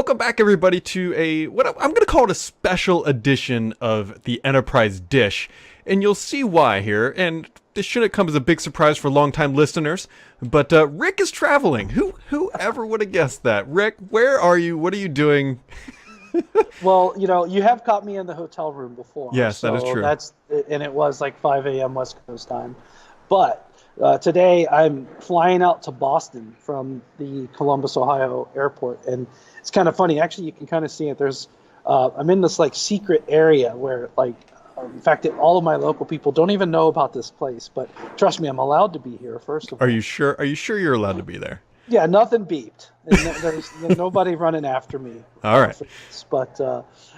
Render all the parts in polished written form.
Welcome back, everybody, to what I'm going to call it a special edition of the Enterprise Dish, and you'll see why here. And this shouldn't come as a big surprise for longtime listeners, but Rick is traveling. Whoever would have guessed that? Rick, where are you? What are you doing? Well, you have caught me in the hotel room before. Yes, that is So true. and it was like 5 a.m. West Coast time. But today I'm flying out to Boston from the Columbus, Ohio airport. And it's kind of funny. Actually, you can kind of see it. I'm in this like secret area where in fact, all of my local people don't even know about this place. But trust me, I'm allowed to be here, first of all. Are you sure? Are you sure you're allowed to be there? Yeah, nothing beeped. And there's nobody running after me. All right. But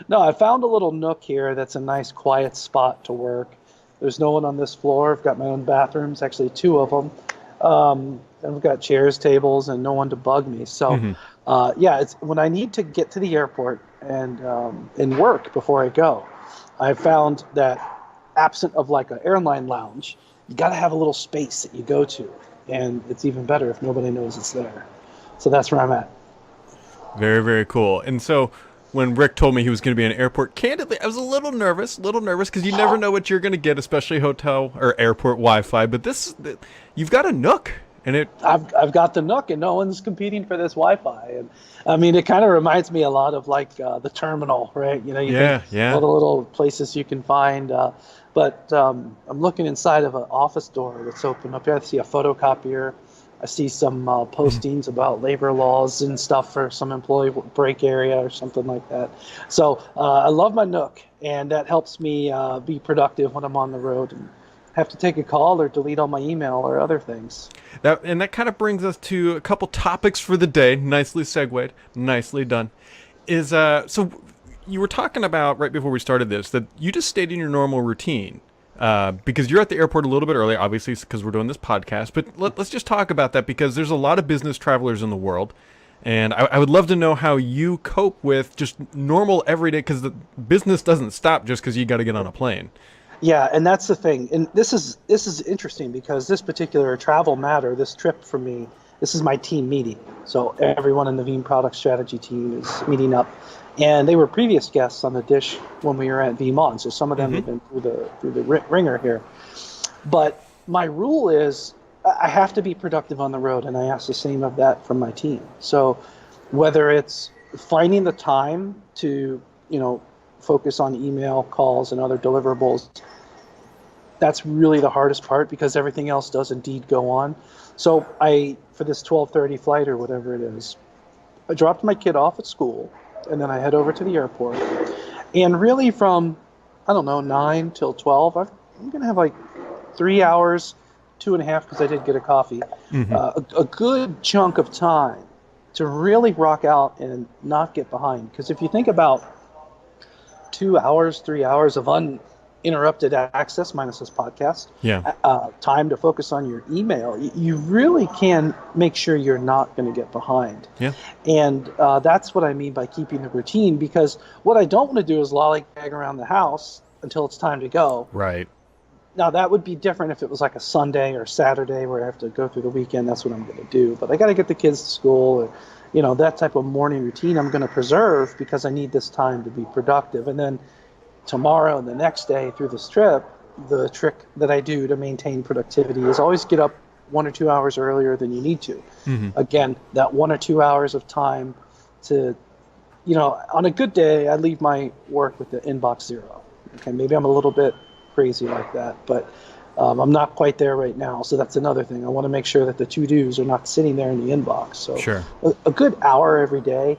no, I found a little nook here that's a nice quiet spot to work. There's no one on this floor. I've got my own bathrooms, actually 2 of them. And we've got chairs, tables, and no one to bug me. So, it's when I need to get to the airport and work before I go, I found that absent of like an airline lounge, you got to have a little space that you go to. And it's even better if nobody knows it's there. So that's where I'm at. Very, very cool. And so when Rick told me he was going to be in an airport, candidly, I was a little nervous because you never know what you're going to get, especially hotel or airport Wi-Fi. But you've got a nook. And I've got the nook, and no one's competing for this Wi-Fi. And I mean, it kind of reminds me a lot of like the terminal, right? You think all the little places you can find. But I'm looking inside of an office door that's open up here. I see a photocopier. I see some postings about labor laws and stuff for some employee break area or something like that. So I love my nook, and that helps me be productive when I'm on the road and have to take a call or delete all my email or other things. That kind of brings us to a couple topics for the day. Nicely segued, nicely done. So you were talking about right before we started this that you just stayed in your normal routine because you're at the airport a little bit early, obviously because we're doing this podcast. But let's just talk about that because there's a lot of business travelers in the world. And I would love to know how you cope with just normal everyday, because the business doesn't stop just because you got to get on a plane. Yeah, and that's the thing. And this is interesting because this particular travel matter, this trip for me, this is my team meeting. So everyone in the Veeam product strategy team is meeting up. And they were previous guests on the dish when we were at Veeam On. So some of them have been through the ringer here. But my rule is I have to be productive on the road, and I ask the same of that from my team. So whether it's finding the time to, focus on email, calls, and other deliverables, that's really the hardest part because everything else does indeed go on. So for this 12:30 flight or whatever it is, I dropped my kid off at school, and then I head over to the airport. And really from, 9 till 12, I'm going to have like 3 hours, 2.5 because I did get a coffee, a good chunk of time to really rock out and not get behind. Because if you think about 2 hours, 3 hours of uninterrupted access, minus this podcast, time to focus on your email, you really can make sure you're not going to get behind. Yeah. And that's what I mean by keeping the routine, because what I don't want to do is lollygag around the house until it's time to go. Right. Now, that would be different if it was like a Sunday or Saturday where I have to go through the weekend. That's what I'm going to do. But I got to get the kids to school. Or, that type of morning routine I'm going to preserve because I need this time to be productive. And then tomorrow and the next day through this trip, the trick that I do to maintain productivity is always get up 1 or 2 hours earlier than you need to. Again, that 1 or 2 hours of time to, on a good day, I leave my work with the inbox 0. Okay, maybe I'm a little bit crazy like that, but I'm not quite there right now. So that's another thing. I want to make sure that the to-dos are not sitting there in the inbox. So sure. A good hour every day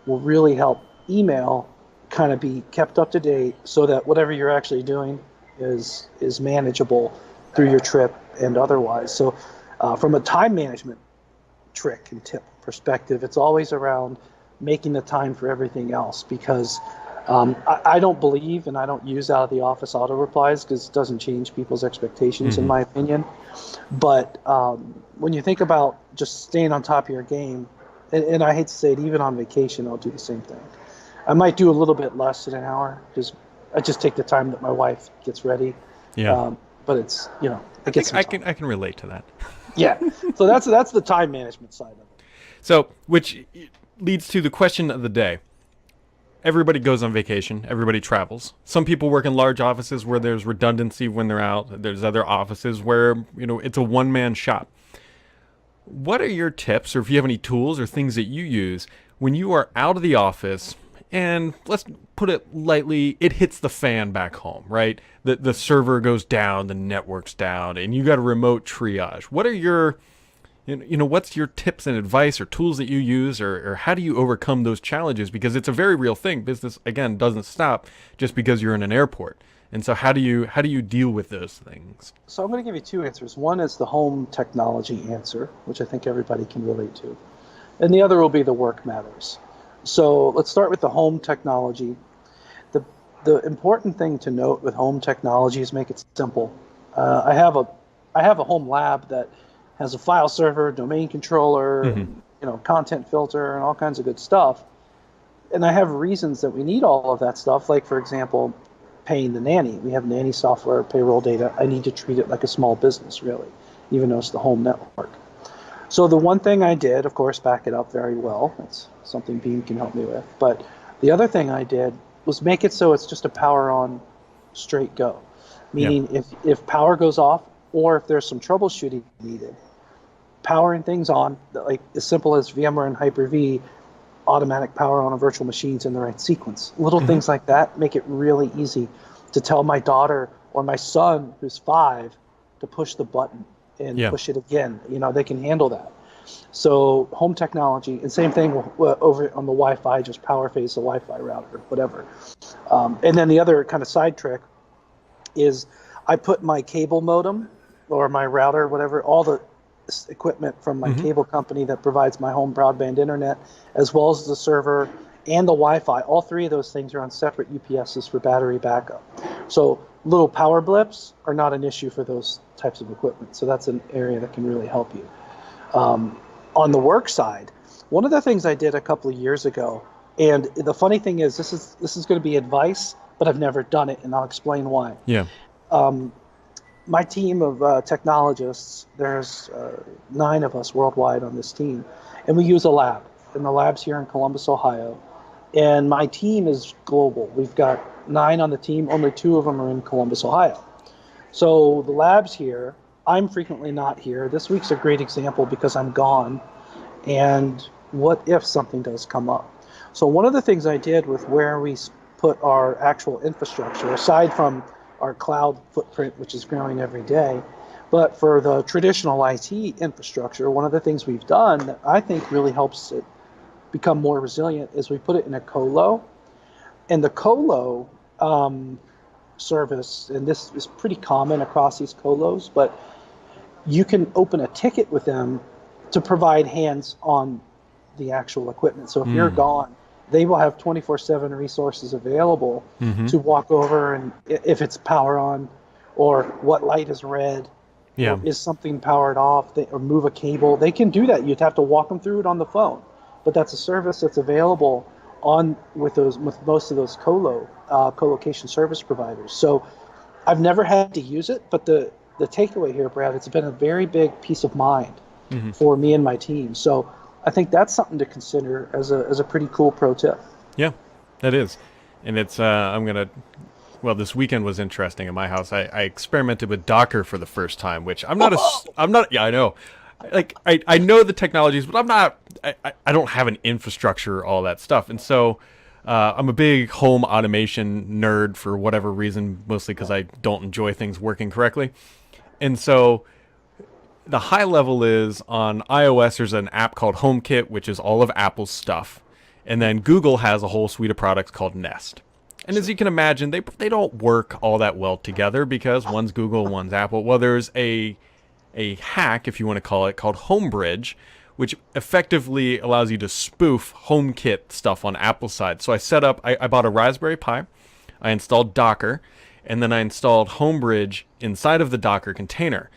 will really help email kind of be kept up to date so that whatever you're actually doing is manageable through your trip and otherwise. So from a time management trick and tip perspective, it's always around making the time for everything else because I don't believe and I don't use out of the office auto replies because it doesn't change people's expectations in my opinion. But when you think about just staying on top of your game, and I hate to say it, even on vacation, I'll do the same thing. I might do a little bit less than an hour because I just take the time that my wife gets ready. Yeah. But it's, it gets I can relate to that. Yeah. So that's the time management side of it. So, which leads to the question of the day. Everybody goes on vacation. Everybody travels. Some people work in large offices where there's redundancy when they're out. There's other offices where, it's a one-man shop. What are your tips, or if you have any tools or things that you use when you are out of the office and, let's put it lightly, it hits the fan back home, right? The server goes down, the network's down, and you got a remote triage. What are your, what's your tips and advice or tools that you use, or how do you overcome those challenges? Because it's a very real thing. Business, again, doesn't stop just because you're in an airport. And so how do you deal with those things? So I'm going to give you two answers. One is the home technology answer, which I think everybody can relate to. And the other will be the work matters. So let's start with the home technology. The important thing to note with home technology is make it simple. I have a home lab that has a file server, domain controller, content filter, and all kinds of good stuff. And I have reasons that we need all of that stuff. Like, for example, paying the nanny. We have nanny software, payroll data. I need to treat it like a small business, really, even though it's the home network. So the one thing I did, of course, back it up very well. That's something Veeam can help me with. But the other thing I did was make it so it's just a power on, straight go. Meaning if power goes off, or if there's some troubleshooting needed, powering things on, like as simple as VMware and Hyper-V, automatic power on a virtual machines in the right sequence. Little things like that make it really easy to tell my daughter or my son, who's 5, to push the button and push it again. They can handle that. So home technology, and same thing over on the Wi-Fi, just power phase the Wi-Fi router, whatever. And then the other kind of side trick is I put my cable modem or my router, whatever, all the equipment from my cable company that provides my home broadband internet, as well as the server and the Wi-Fi. All three of those things are on separate UPSs for battery backup. So little power blips are not an issue for those types of equipment. So that's an area that can really help you. On the work side, one of the things I did a couple of years ago, and the funny thing is this is going to be advice, but I've never done it, and I'll explain why. Yeah. My team of technologists, there's 9 of us worldwide on this team, and we use a lab. And the lab's here in Columbus, Ohio. And my team is global. We've got 9 on the team. Only 2 of them are in Columbus, Ohio. So the lab's here. I'm frequently not here. This week's a great example because I'm gone. And what if something does come up? So one of the things I did with where we put our actual infrastructure, aside from our cloud footprint, which is growing every day, but for the traditional IT infrastructure, one of the things we've done that I think really helps it become more resilient is we put it in a colo. And the colo service, and this is pretty common across these colos, but you can open a ticket with them to provide hands on the actual equipment. So if you're gone, they will have 24/7 resources available to walk over, and if it's power on, or what light is red, or is something powered off, or move a cable, they can do that. You'd have to walk them through it on the phone, but that's a service that's available with most of those co-location service providers. So I've never had to use it, but the takeaway here, Brad, it's been a very big peace of mind for me and my team. So I think that's something to consider as a pretty cool pro tip. Yeah, that is. And it's, this weekend was interesting in my house. I experimented with Docker for the first time, which I know. Like, I know the technologies, but I don't have an infrastructure, all that stuff. And so I'm a big home automation nerd for whatever reason, mostly because I don't enjoy things working correctly. And so the high level is on iOS, there's an app called HomeKit, which is all of Apple's stuff. And then Google has a whole suite of products called Nest. And as you can imagine, they don't work all that well together because one's Google, one's Apple. Well, there's a hack, if you want to call it, called Homebridge, which effectively allows you to spoof HomeKit stuff on Apple's side. So I bought a Raspberry Pi, I installed Docker, and then I installed Homebridge inside of the Docker container.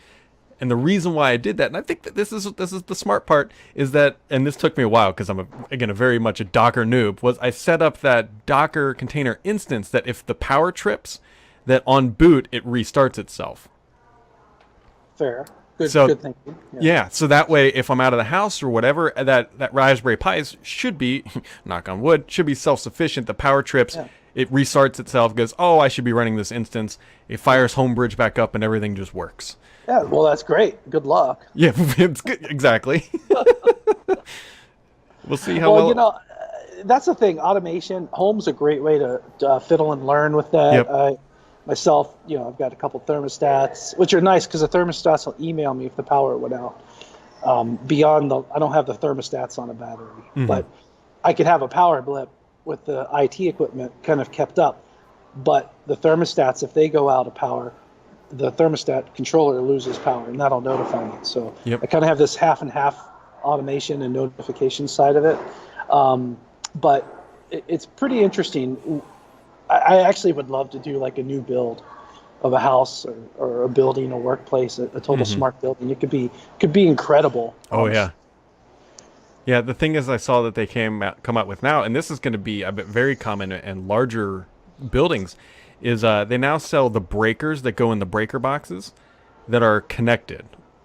And the reason why I did that, and I think that this is the smart part, is that, and this took me a while because I'm very much a Docker noob, was I set up that Docker container instance that if the power trips, that on boot it restarts itself. Fair. So Good thinking. Yeah. yeah, so that way, if I'm out of the house or whatever, that Raspberry Pi should be, knock on wood, should be self-sufficient. The power trips, Yeah. it restarts itself, goes, oh, I should be running this instance. It fires Homebridge back up, and everything just works. Yeah. Well, that's great. Good luck. Yeah, it's good. Exactly. We'll see how Well, well. you know, that's the thing. Automation, home's a great way to fiddle and learn with that. Yep. Myself, I've got a couple thermostats, which are nice because the thermostats will email me if the power went out. I don't have the thermostats on a battery, but I could have a power blip with the IT equipment kind of kept up. But the thermostats, if they go out of power, the thermostat controller loses power, and that'll notify me. So Yep. I kind of have this half and half automation and notification side of it. But it's pretty interesting. I actually would love to do like a new build of a house or a building, a workplace, a total smart building. It could be incredible. Oh yeah. Yeah, the thing is, I saw that they come out with now, and this is going to be a bit very common in larger buildings, is they now sell the breakers that go in the breaker boxes that are connected,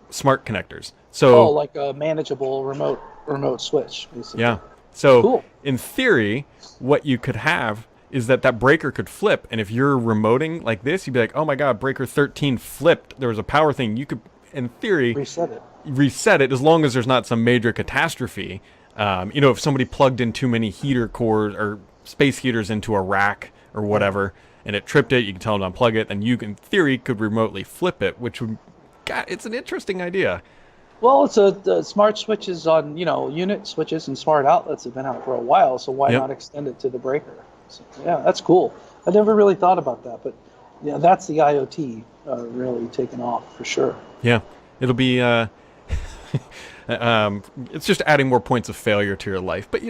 smart connectors. So like a manageable remote switch, basically. yeah. So Cool. in theory, what you could have is that breaker could flip, and if you're remoting like this, you'd be like, oh my god, breaker 13 flipped. There was a power thing. You could, in theory, reset it as long as there's not some major catastrophe. If somebody plugged in too many heater cores or space heaters into a rack or whatever, and it tripped it, you can tell them to unplug it, and you, in theory, could remotely flip it, which would, God, it's an interesting idea. Well, it's the smart switches on, unit switches and smart outlets have been out for a while, so why not extend it to the breaker? So, yeah, that's cool. I never really thought about that, but that's the IoT really taking off for sure. Yeah, it'll be. It's just adding more points of failure to your life, but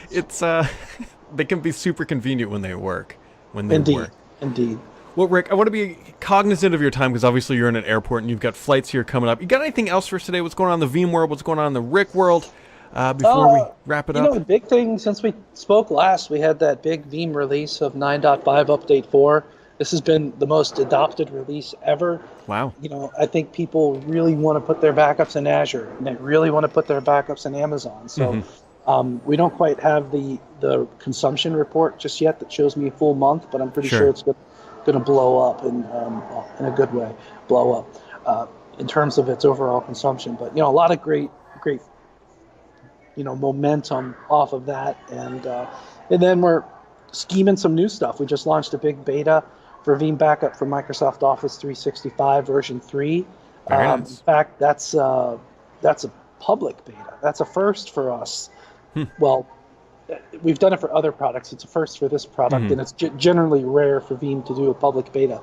it's they can be super convenient when they work. Indeed. Well, Rick, I want to be cognizant of your time because obviously you're in an airport and you've got flights here coming up. You got anything else for us today? What's going on in the Veeam world? What's going on in the Rick world? Before we wrap it up. The big thing since we spoke last, we had that big Veeam release of 9.5 Update 4. This has been the most adopted release ever. Wow. I think people really want to put their backups in Azure, and they really want to put their backups in Amazon. So we don't quite have the consumption report just yet that shows me a full month, but I'm pretty sure it's going to blow up in a good way, in terms of its overall consumption. But a lot of great momentum off of that, and then we're scheming some new stuff. We just launched a big beta for Veeam Backup for Microsoft Office 365 version 3. Nice. In fact, that's a public beta. That's a first for us. Well, we've done it for other products. It's a first for this product, and it's generally rare for Veeam to do a public beta.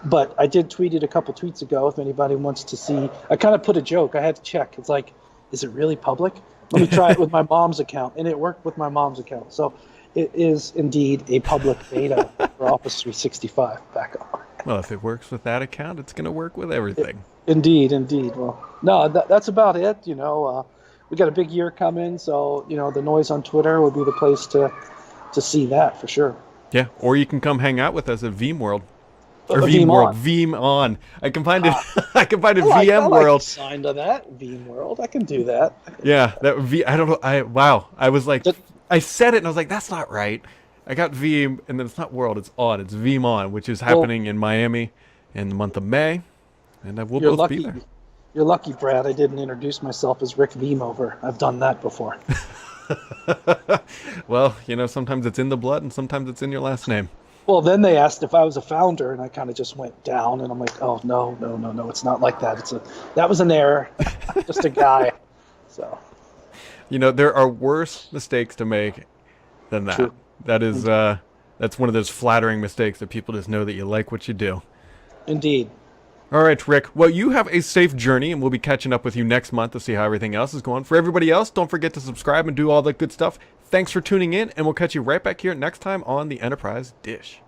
But I did tweet it a couple tweets ago if anybody wants to see. I kind of put a joke. I had to check. It's like, is it really public? Let me try it with my mom's account. And it worked with my mom's account. So it is indeed a public beta for Office 365 backup. Well, if it works with that account, it's going to work with everything. Indeed. Well, no, that's about it. We got a big year coming, so the noise on Twitter will be the place to see that for sure. Yeah, or you can come hang out with us at Veeam World. Or Veeam World, On. Veeam On. I can find it. I can find it. I VM like World. the sign to that Veeam World. I can do that. Yeah, that would be. I don't know. Wow. I was like, I said it and I was like, that's not right. I got Veeam, and then it's not World. It's On. It's Veeam On, which is happening in Miami in the month of May, and we'll both be there. You're lucky, Brad. I didn't introduce myself as Rick Vanover. I've done that before. Well, sometimes it's in the blood, and sometimes it's in your last name. Well, then they asked if I was a founder, and I kind of just went down, and I'm like, oh, no, it's not like that. That was an error. Just a guy. So. There are worse mistakes to make than that. True. That is, that's one of those flattering mistakes that people just know that you like what you do. Indeed. All right, Rick. Well, you have a safe journey, and we'll be catching up with you next month to see how everything else is going. For everybody else, don't forget to subscribe and do all that good stuff. Thanks for tuning in, and we'll catch you right back here next time on the Enterprise Dish.